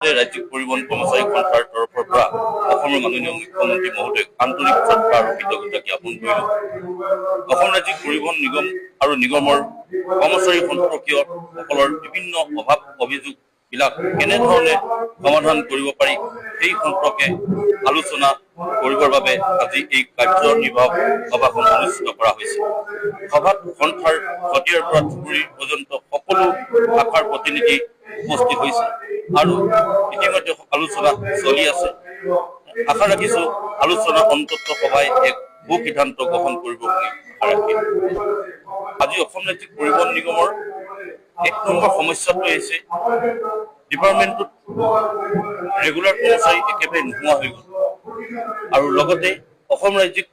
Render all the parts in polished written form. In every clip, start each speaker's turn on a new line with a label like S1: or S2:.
S1: ৰাজ্যিক পৰিবহণ কৰ্মচাৰী সন্থাৰ তৰফৰ পৰা অসমৰ মাননীয় মুখ্যমন্ত্ৰী মহোদয়ক আন্তৰিক শ্ৰদ্ধা আৰু কৃতজ্ঞতা জ্ঞাপন কৰিলো। অসম ৰাজ্যিক পৰিবহণ নিগম আৰু নিগমৰ কৰ্মচাৰী সম্পৰ্কীয়সকলৰ বিভিন্ন অভাৱ অভিযোগ বিলাক কেনেধৰণে সমাধান কৰিব পাৰি সেই সম্পৰ্কে আলোচনা কৰিবৰ বাবে আজি এই কাৰ্যনিৰ্বাহক সভাখন অনুষ্ঠিত কৰা হৈছে। সভাত সন্থাৰ খতিয়াৰ পৰা ধুবুৰী পৰ্যন্ত সকলো শাখাৰ প্ৰতিনিধি উপস্থিত হৈছে আৰু ইতিমধ্যে আলোচনা চলি আছে। আশা ৰাখিছো আলোচনা অন্তত সভাই এক সিদ্ধান্ত গ্ৰহণ কৰিব বুলি আশা ৰাখিছো। আজি অসম ৰাজ্যিক পৰিবহণ নিগমৰ ১ নম্বৰ সমস্যাটো হৈছে ডিপাৰ্টমেণ্টত ৰেগুলাৰ কৰ্মচাৰী একেবাৰে নোহোৱা হৈ গ'ল আৰু লগতে অসম ৰাজ্যিক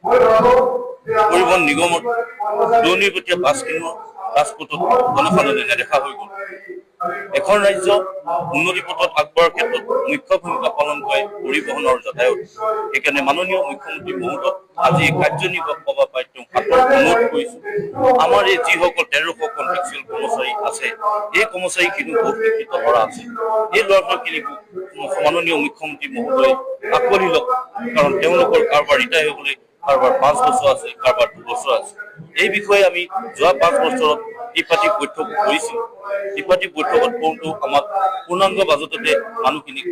S1: পৰিবহণ নিগমত দুৰ্নীতিপতীয়া বাছ কিনোৱা ৰাজপথত জনসাধাৰণে নেদেখা হৈ গ'ল। এখন ৰাজ্য উন্নতি পথত আগবঢ়াৰ ক্ষেত্ৰত মুখ্য ভূমিকা পালন কৰে পৰিবহণৰ যাতায়ত। সেইকাৰণে মাননীয় মুখ্যমন্ত্ৰী মহোদয় আজি কাৰ্যনিৰ্বাহক সভা পাই তেওঁক অনুৰোধ কৰিছো, আমাৰ এই যিসকল ১৩০০ কন্ট্ৰেকচুৱেল কৰ্মচাৰী আছে, এই কৰ্মচাৰীখিনি বহুত শিক্ষিত ল'ৰা আছে। এই ল'ৰা ছোৱালীখিনিক মাননীয় মুখ্যমন্ত্ৰী মহোদয়ে আঁকোৱালি লওক, কাৰণ তেওঁলোকৰ কাৰোবাৰ ৰিটায়াৰ হ'বলৈ কাৰোবাৰ ৫ বছৰ আছে, কাৰোবাৰ ২ বছৰ আছে। এই বিষয়ে আমি যোৱা ৫ বছৰত ত্ৰিপাঠী বৈঠক কৰিছিলোঁ। ত্ৰিপাঠী বৈঠকত কওঁতেও আমাক পূৰ্ণাংগ বাজেটতে মানুহখিনিক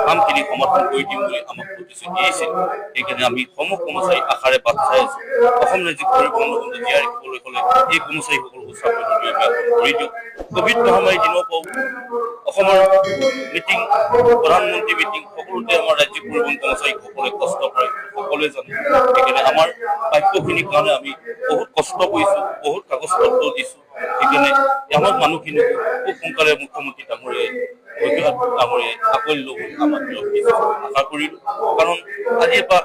S1: কামখিনি সমাধান কৰি দিম বুলি আমাক প্ৰতিশ্ৰুতি দিছিল। সেইকাৰণে আমি সমূহ কৰ্মচাৰী আশাৰে বাট চাই আছো। অসম ৰাজ্যিক পৰিবহণ নিগমে জীয়াই ৰাখিবলৈ হ'লে এই কৰ্মচাৰীসকলক চাকৰি কৰি দিয়ক। কভিড মহামাৰীৰ দিনৰ পৰাও অসমৰ মিটিং, প্ৰধানমন্ত্ৰী মিটিং সকলোতে আমাৰ ৰাজ্যিক পৰিবহণ কৰ্মচাৰীসকলে কষ্ট কৰে, সকলোৱে জানে। সেইকাৰণে আমাৰ প্ৰাপ্যখিনিৰ কাৰণে আমি বহুত কষ্ট কৰিছোঁ, বহুত কাগজ পত্ৰ দিছোঁ। সেইকাৰণে আমাৰ মানুহখিনিক খুব সোনকালে মুখ্যমন্ত্ৰী ডাঙৰীয়াই আঁকোৱালি ল'ব আমাক আশা কৰিলোঁ। কাৰণ আজিৰ পৰা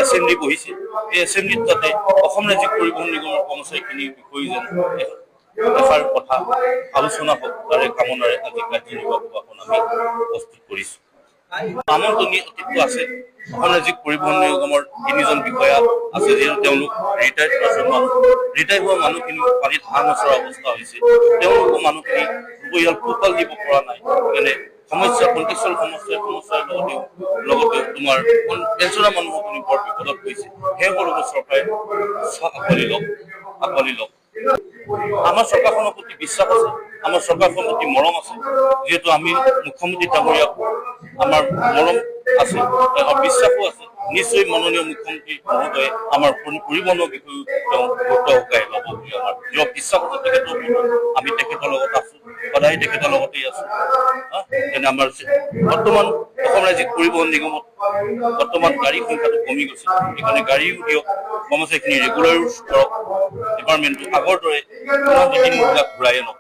S1: এছেম্বলি বহিছে, এই এছেম্বলিত যাতে অসম ৰাজ্যিক পৰিবহণ নিগমৰ কৰ্মচাৰীখিনিৰ বিষয়ে যেন এষাৰ কথা আলোচনা হওক, তাৰে কামনাৰে আজি কাৰ্যনিৰ্বাহক সভাখন আমি প্ৰস্তুত কৰিছোঁ। আমন্ত্ৰণী অতিথি আছে। অসম ৰাজ্যিক পৰিবহণ নিগমৰ ৩জন বিষয়া আছে, যিহেতু তেওঁলোক ৰিটায়াৰ্ড পাৰ্চন মানুহ। ৰিটায়াৰ হোৱা মানুহখিনি পানীত হাঁহ নচৰা অৱস্থা হৈছে। তেওঁলোকৰ মানুহখিনি পৰিয়াল পোহপাল দিব পৰা নাই। সেইকাৰণে সমস্যা কণ্টেকচুৱেল সমস্যাৰ লগতে তোমাৰ পেঞ্চনাৰ মানুহখিনি বৰ বিপদত পৰিছে। সেইসকলকো চৰকাৰে আঁকোৱালি লওক। আমাৰ চৰকাৰখনৰ প্ৰতি বিশ্বাস আছে, আমাৰ চৰকাৰখনৰ প্ৰতি মৰম আছে। যিহেতু আমি মুখ্যমন্ত্ৰী ডাঙৰীয়াক আমাৰ মৰম আছে, বিশ্বাসো আছে। নিশ্চয় মাননীয় মুখ্যমন্ত্ৰী মহোদয়ে আমাৰ পৰিবহণৰ বিষয়েও তেওঁ গুৰুত্ব সহকাৰে ল'ব বুলি আমাৰ দৃঢ় বিশ্বাস আছে। তেখেতৰ আমি তেখেতৰ লগত আছো, সদায় তেখেতৰ লগতেই আছো। যেনে আমাৰ বৰ্তমান অসম ৰাজ্যিক পৰিবহণ নিগমত বৰ্তমান গাড়ীৰ সংখ্যাটো কমি গৈছে। সেইকাৰণে গাড়ীও দিয়ক, কৰ্মচাৰীখিনি ৰেগুলাৰো কৰক, ডিপাৰ্টমেণ্টটো আগৰ দৰে ঘূৰাই নকৰে।